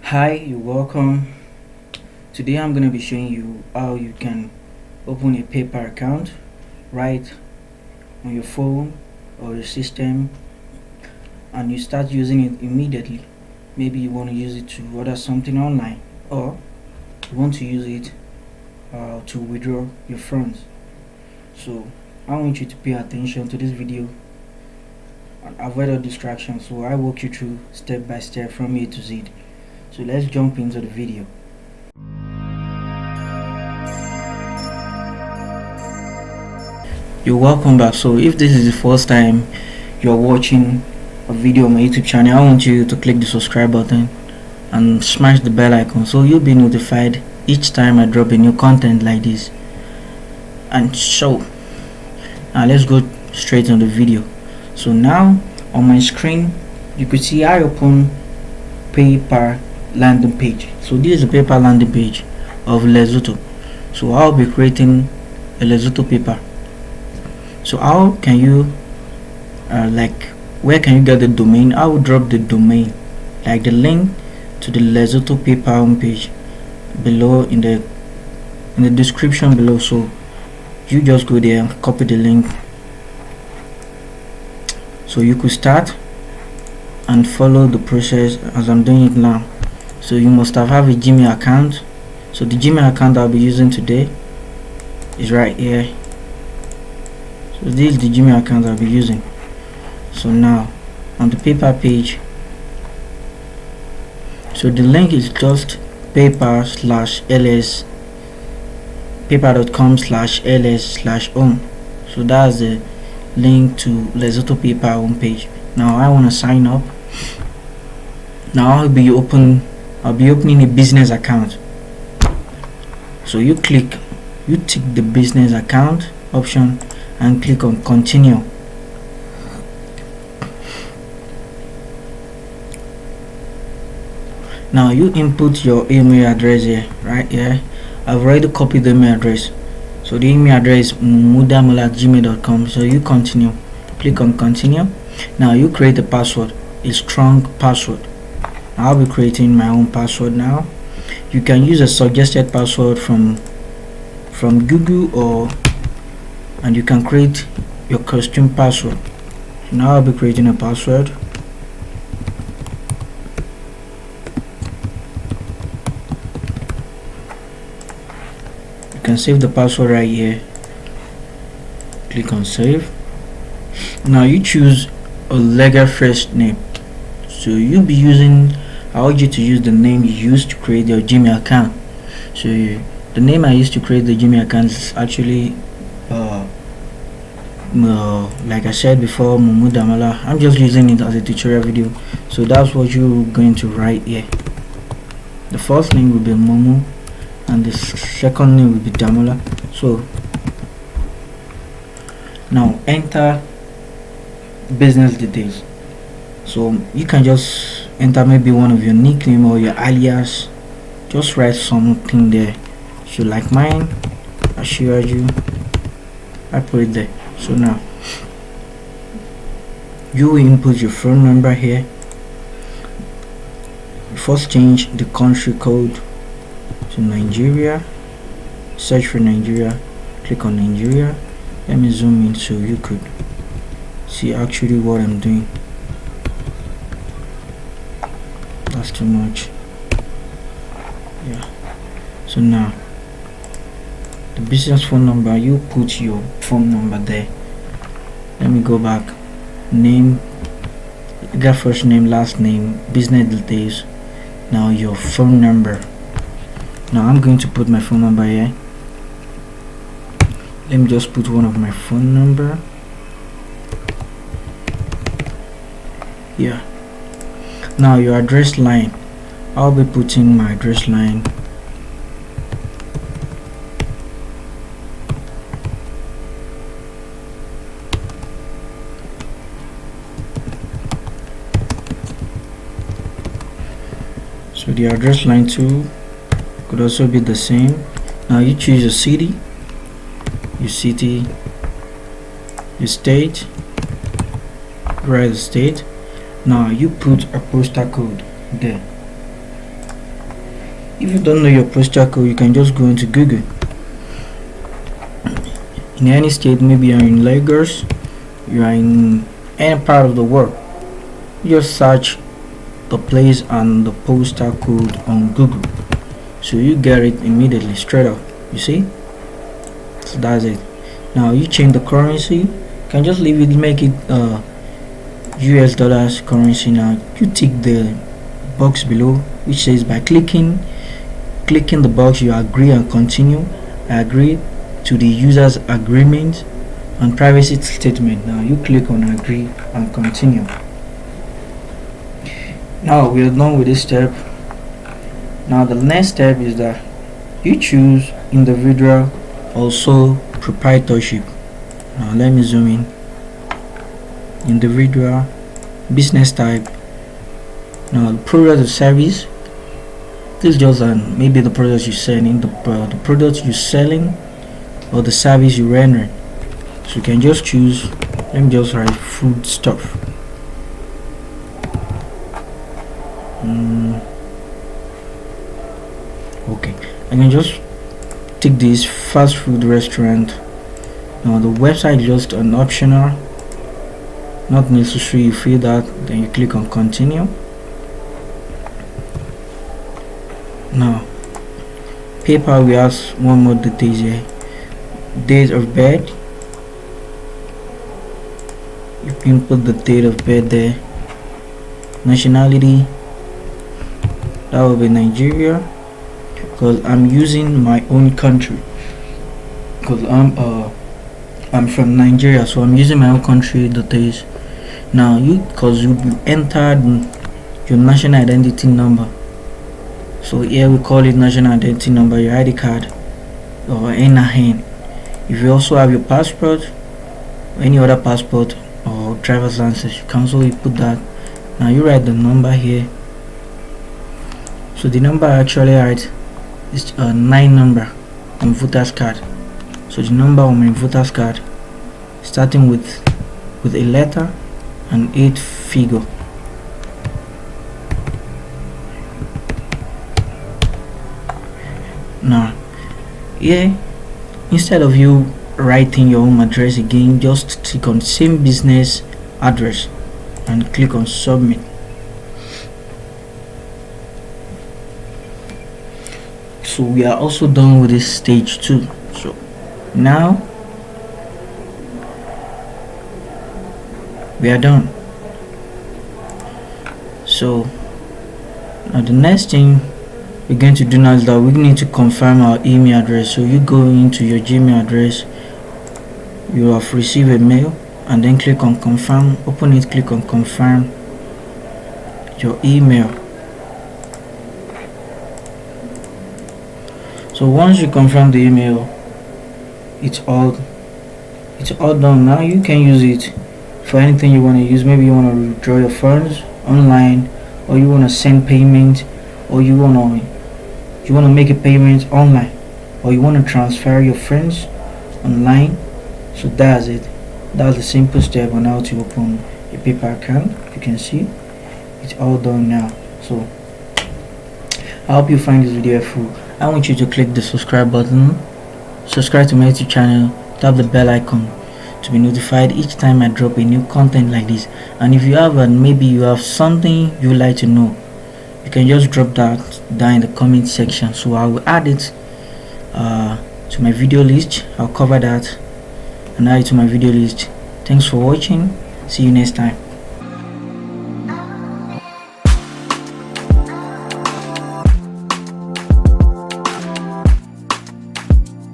Hi, you're welcome. Today I'm going to be showing you how you can open a PayPal account right on your phone or your system, and you start using it immediately. Maybe you want to use it to order something online, or you want to use it to withdraw your funds. So I want you to pay attention to this video and avoid all distractions. So I walk you through step by step from A to Z. So let's jump into the video. You're welcome back. So if this is the first time you're watching a video on my YouTube channel, I want you to click the subscribe button and smash the bell icon so you'll be notified each time I drop a new content like this. And so now let's go straight on the video. So now on my screen you could see I open PayPal landing page. So this is the PayPal landing page of Lesotho. So I'll be creating a Lesotho PayPal. So how can you where can you get the domain? I will drop the domain, like the link to the Lesotho PayPal homepage below in the description below. So you just go there and copy the link, so you could start and follow the process as I'm doing it now. So you must have a Gmail account. So the Gmail account I'll be using today is right here. So this is the Gmail account I'll be using. So now on the PayPal page, so the link is just paypal/ls paypal.com/ls/home. So that's the link to Lesotho PayPal homepage. Now I want to sign up. Now I'll be opening a business account. So you tick the business account option and click on continue. Now you input your email address here, right here. I've already copied the email address. So the email address is mumudamola@gmail.com. So you continue, click on continue. Now you create a password, a strong password. I'll be creating my own password now. You can use a suggested password from Google, and you can create your custom password. Now I'll be creating a password. You can save the password right here. Click on save. Now you choose a legal first name. So you'll be using, I urge you to use the name you used to create your Gmail account. So the name I used to create the Gmail account is actually like I said before, Mumudamola. I'm just using it as a tutorial video. So that's what you're going to write here. The first name will be Momu and the second name will be Damola. So now enter business details. So you can just enter maybe one of your nickname or your alias. Just write something there. So like mine, Ashiraju, I put it there. So now you will input your phone number here. You first change the country code to Nigeria. Search for Nigeria, click on Nigeria. Let me zoom in so you could see actually what I'm doing. That's too much. Yeah. So now the business phone number, you put your phone number there. Let me go back. Name, you got first name, last name, business details. Now your phone number. Now I'm going to put my phone number here. Let me just put one of my phone number. Yeah. Now your address line, I'll be putting my address line. So the address line too could also be the same. Now you choose your city, your state, write the state. Now you put a postal code there. If you don't know your postal code, you can just go into Google. In any state, maybe you're in Lagos, you are in any part of the world, you just search the place and the postal code on Google, so you get it immediately, straight up. You see, so that's it. Now you change the currency, you can just leave it, make it US dollars currency. Now you tick the box below which says by clicking the box you agree and continue. I agree to the user's agreement and privacy statement. Now you click on agree and continue. Now we are done with this step. Now the next step is that you choose individual or sole proprietorship. Now let me zoom in. Individual, business type. Now the product or service, this is just maybe the products you're selling, the products you're selling or the service you render. So you can just choose, let me just write food stuff. Okay, I can just take this fast food restaurant. Now the website is just an optional, not necessary. You fill that, then you click on continue. Now PayPal, we have one more details here. Date of birth, you can put the date of birth there. Nationality, that will be Nigeria, because I'm using my own country, because I'm from Nigeria, so I'm using my own country details. Now because you entered your national identity number, so here we call it national identity number, your ID card or NIN. If you also have your passport or any other passport or driver's license, you can also put that. Now you write the number here. So the number I actually write is a 9 number on voter's card. So the number on my voter's card, starting with a letter and 8 figure. Now here, instead of you writing your home address again, just click on same business address and click on submit. So we are also done with this stage 2. So now we are done. So now the next thing we're going to do now is that we need to confirm our email address. So you go into your Gmail address, you have received a mail, and then click on confirm. Open it, click on confirm your email. So once you confirm the email, it's all done. Now you can use it for anything you want to use. Maybe you want to withdraw your funds online, or you want to send payment, or you want to make a payment online, or you want to transfer your friends online. So that's it. That's the simple step on how to open a PayPal account. You can see it's all done now. So I hope you find this video helpful. I want you to click the subscribe button, subscribe to my YouTube channel, tap the bell icon to be notified each time I drop a new content like this. And if you have maybe you have something you would like to know, you can just drop that down in the comment section, so I will add it to my video list. I'll cover that and add it to my video list. Thanks for watching. See you next time.